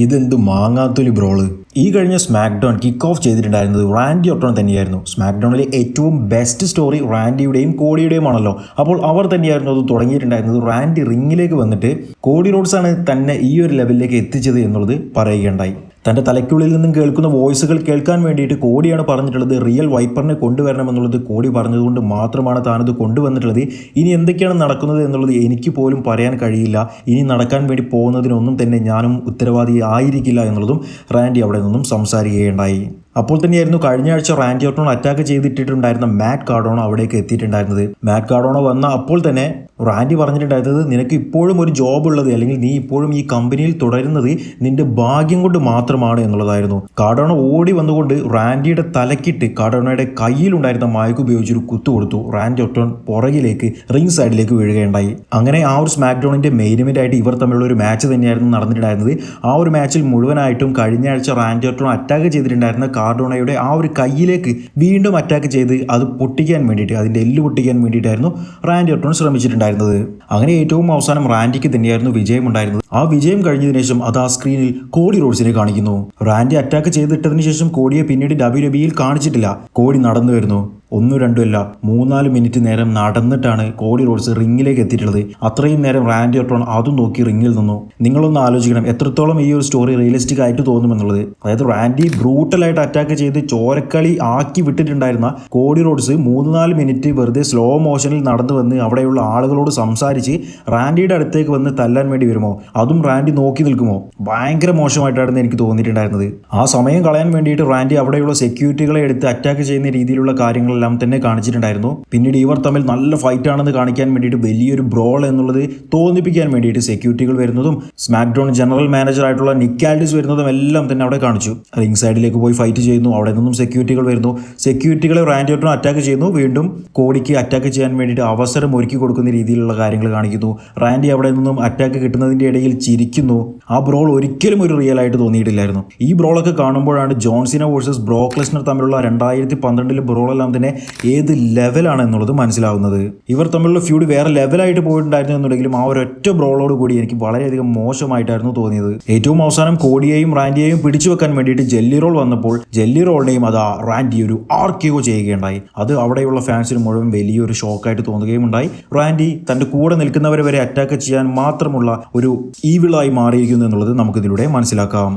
ഇതെന്ത് മാങ്ങാത്തൊലി ബ്രോള്. ഈ കഴിഞ്ഞ സ്മാക്ഡൗൺ കിക്ക് ഓഫ് ചെയ്തിട്ടുണ്ടായിരുന്നത് റാൻഡി ഓർട്ടൺ തന്നെയായിരുന്നു. സ്മാക്ഡൗണിലെ ഏറ്റവും ബെസ്റ്റ് സ്റ്റോറി റാൻഡിയുടെയും കോഡിയുടെയും ആണല്ലോ. അപ്പോൾ അവർ തന്നെയായിരുന്നു അത് തുടങ്ങിയിട്ടുണ്ടായിരുന്നത്. റാൻഡി റിങ്ങിലേക്ക് വന്നിട്ട് കോഡി റോഡ്സാണ് തന്നെ ഈ ഒരു ലെവലിലേക്ക് എത്തിച്ചത് എന്നുള്ളത് പറയുകയുണ്ടായി. തൻ്റെ തലയ്ക്കുള്ളിൽ നിന്നും കേൾക്കുന്ന വോയിസുകൾ കേൾക്കാൻ വേണ്ടിയിട്ട് കോഡിയാണ് പറഞ്ഞിട്ടുള്ളത്. റിയൽ വൈപ്പറിനെ കൊണ്ടുവരണമെന്നുള്ളത് കോഡി പറഞ്ഞതുകൊണ്ട് മാത്രമാണ് താനത് കൊണ്ടുവന്നിട്ടുള്ളത്. ഇനി എന്തൊക്കെയാണ് നടക്കുന്നത് എന്നുള്ളത് എനിക്ക് പോലും പറയാൻ കഴിയില്ല. ഇനി നടക്കാൻ വേണ്ടി പോകുന്നതിനൊന്നും തന്നെ ഞാനും ഉത്തരവാദി ആയിരിക്കില്ല എന്നുള്ളതും റാൻഡി അവിടെ നിന്നും സംസാരിക്കുകയുണ്ടായി. അപ്പോൾ തന്നെയായിരുന്നു കഴിഞ്ഞ ആഴ്ച റാൻഡി ഓർട്ടൺ അറ്റാക്ക് ചെയ്തിട്ടുണ്ടായിരുന്ന മാറ്റ് കാർഡോണോ അവിടേക്ക് എത്തിയിട്ടുണ്ടായിരുന്നത്. മാറ്റ് കാർഡോണോ വന്ന അപ്പോൾ തന്നെ റാൻഡി പറഞ്ഞിട്ടുണ്ടായിരുന്നത്, നിനക്ക് ഇപ്പോഴും ഒരു ജോബ് ഉള്ളത് അല്ലെങ്കിൽ നീ ഇപ്പോഴും ഈ കമ്പനിയിൽ തുടരുന്നത് നിന്റെ ഭാഗ്യം കൊണ്ട് മാത്രമാണ് എന്നുള്ളതായിരുന്നു. കാർഡോണോ ഓടി വന്നുകൊണ്ട് റാൻഡിയുടെ തലക്കിട്ട് കാർഡോണയുടെ കയ്യിലുണ്ടായിരുന്ന മയക്ക് ഉപയോഗിച്ചൊരു കുത്തു കൊടുത്തു. റാൻഡി ഓർട്ടൺ പുറകിലേക്ക് റിംഗ് സൈഡിലേക്ക് വീഴുകയുണ്ടായി. അങ്ങനെ ആ ഒരു സ്മാക്ഡൗണിന്റെ മെയിൻ ഇവന്റ് ആയിട്ട് ഇവർ തമ്മിലുള്ള ഒരു മാച്ച് തന്നെയായിരുന്നു നടന്നിട്ടുണ്ടായിരുന്നത്. ആ ഒരു മാച്ചിൽ മുഴുവനായിട്ടും കഴിഞ്ഞ ആഴ്ച റാൻഡി ഓർട്ടൺ അറ്റാക്ക് ചെയ്തിട്ടുണ്ടായിരുന്ന കാർഡോണയുടെ ആ ഒരു കയ്യിലേക്ക് വീണ്ടും അറ്റാക്ക് ചെയ്ത് അത് പൊട്ടിക്കാൻ വേണ്ടിയിട്ട്, അതിൻ്റെ എല്ല് പൊട്ടിക്കാൻ വേണ്ടിയിട്ടായിരുന്നു റാൻഡി ഓർട്ടൺ ശ്രമിച്ചിട്ടുണ്ടായിരുന്നത്. അങ്ങനെ ഏറ്റവും അവസാനം റാൻഡിക്ക് തന്നെയായിരുന്നു വിജയം ഉണ്ടായിരുന്നത്. ആ വിജയം കഴിഞ്ഞതിന് ശേഷം അത് ആ സ്ക്രീനിൽ കോഡി റോഡ്സിനെ കാണിക്കുന്നു. റാൻഡി അറ്റാക്ക് ചെയ്തിട്ടതിന് ശേഷം കോഡിയെ പിന്നീട് WWE കാണിച്ചിട്ടില്ല. കോഡി നടന്നു വരുന്നു. 1-2 അല്ല 3-4 മിനിറ്റ് നേരം നടന്നിട്ടാണ് കോഡി റോഡ്സ് റിങ്ങിലേക്ക് എത്തിയിട്ടുള്ളത്. അത്രയും നേരം റാൻഡി ഓർട്ടൺ അതും നോക്കി റിങ്ങിൽ നിന്നു. നിങ്ങളൊന്ന് ആലോചിക്കണം എത്രത്തോളം ഈ ഒരു സ്റ്റോറി റിയലിസ്റ്റിക് ആയിട്ട് തോന്നുമെന്നുള്ളത്. അതായത് റാൻഡി ബ്രൂട്ടലായിട്ട് അറ്റാക്ക് ചെയ്ത് ചോരക്കളി ആക്കി വിട്ടിട്ടുണ്ടായിരുന്ന കോഡി റോഡ്സ് 3-4 മിനിറ്റ് വെറുതെ സ്ലോ മോഷനിൽ നടന്നു വന്ന് അവിടെയുള്ള ആളുകളോട് സംസാരിച്ച് റാൻഡിയുടെ അടുത്തേക്ക് വന്ന് തല്ലാൻ വേണ്ടി വരുമോ? അതും റാൻഡി നോക്കി നിൽക്കുമോ? ഭയങ്കര മോശമായിട്ടായിരുന്നു എനിക്ക് തോന്നിയിട്ടുണ്ടായിരുന്നത്. ആ സമയം കളയാൻ വേണ്ടിയിട്ട് റാൻഡി അവിടെയുള്ള സെക്യൂരിറ്റികളെ എടുത്ത് അറ്റാക്ക് ചെയ്യുന്ന രീതിയിലുള്ള കാര്യങ്ങൾ എല്ലാം തന്നെ കാണിച്ചിട്ടുണ്ടായിരുന്നു. പിന്നീട് ഇവർ തമ്മിൽ നല്ല ഫൈറ്റ് ആണെന്ന് കാണിക്കാൻ വേണ്ടിയിട്ട് വലിയൊരു ബ്രോൾ എന്നുള്ളത് തോന്നിപ്പിക്കാൻ വേണ്ടിയിട്ട് സെക്യൂരിറ്റികൾ വരുന്നതും സ്മാക്ഡൗൺ ജനറൽ മാനേജർ ആയിട്ടുള്ള നിക്ക് ആൽഡിസ് വരുന്നതും എല്ലാം തന്നെ അവിടെ കാണിച്ചു. റിംഗ് സൈഡിലേക്ക് പോയി ഫൈറ്റ് ചെയ്യുന്നു. അവിടെ നിന്നും സെക്യൂരിറ്റികൾ വരുന്നു. സെക്യൂരിറ്റികളെ റാൻഡി ഓർട്ടൺ അറ്റാക്ക് ചെയ്യുന്നു. വീണ്ടും കോഡിക്ക് അറ്റാക്ക് ചെയ്യാൻ വേണ്ടിയിട്ട് അവസരം ഒരുക്കി കൊടുക്കുന്ന രീതിയിലുള്ള കാര്യങ്ങൾ കാണിക്കുന്നു. റാൻഡി അവിടെ നിന്നും അറ്റാക്ക് കിട്ടുന്നതിൻ്റെ ഇടയിൽ ചിരിക്കുന്നു. ആ ബ്രോൾ ഒരിക്കലും ഒരു റിയൽ ആയിട്ട് തോന്നിയിട്ടില്ലായിരുന്നു. ഈ ബ്രോളൊക്കെ കാണുമ്പോഴാണ് ജോൺ സീന വേഴ്സസ് ബ്രോക്ക് ലെസ്നർ തമ്മിലുള്ള 2012 ബ്രോളെല്ലാം തന്നെ ഏത് ലെവലാണ് എന്നുള്ളത് മനസ്സിലാവുന്നത്. ഇവർ തമ്മിലുള്ള ഫ്യൂഡ് വേറെ ലെവലായിട്ട് പോയിട്ടുണ്ടായിരുന്നു എന്നുണ്ടെങ്കിലും ആ ഒരൊറ്റ ബ്രോളോട് കൂടി എനിക്ക് വളരെയധികം മോശമായിട്ടായിരുന്നു തോന്നിയത്. ഏറ്റവും അവസാനം കോഡിയെയും റാൻഡിയെയും പിടിച്ചു വെക്കാൻ വേണ്ടിയിട്ട് ജെല്ലി റോൾ വന്നപ്പോൾ ജെല്ലി റോളിനെയും അത് റാൻഡി ഒരു RKO ചെയ്യുകയുണ്ടായി. അത് അവിടെയുള്ള ഫാൻസിന് മുഴുവൻ വലിയൊരു ഷോക്കായിട്ട് തോന്നുകയും ഉണ്ടായി. റാൻഡി തൻ്റെ കൂടെ നിൽക്കുന്നവരെ വരെ അറ്റാക്ക് ചെയ്യാൻ മാത്രമുള്ള ഒരു ഈവിളായി മാറിയിരിക്കുന്നു എന്നുള്ളത് നമുക്കിതിലൂടെ മനസ്സിലാക്കാം.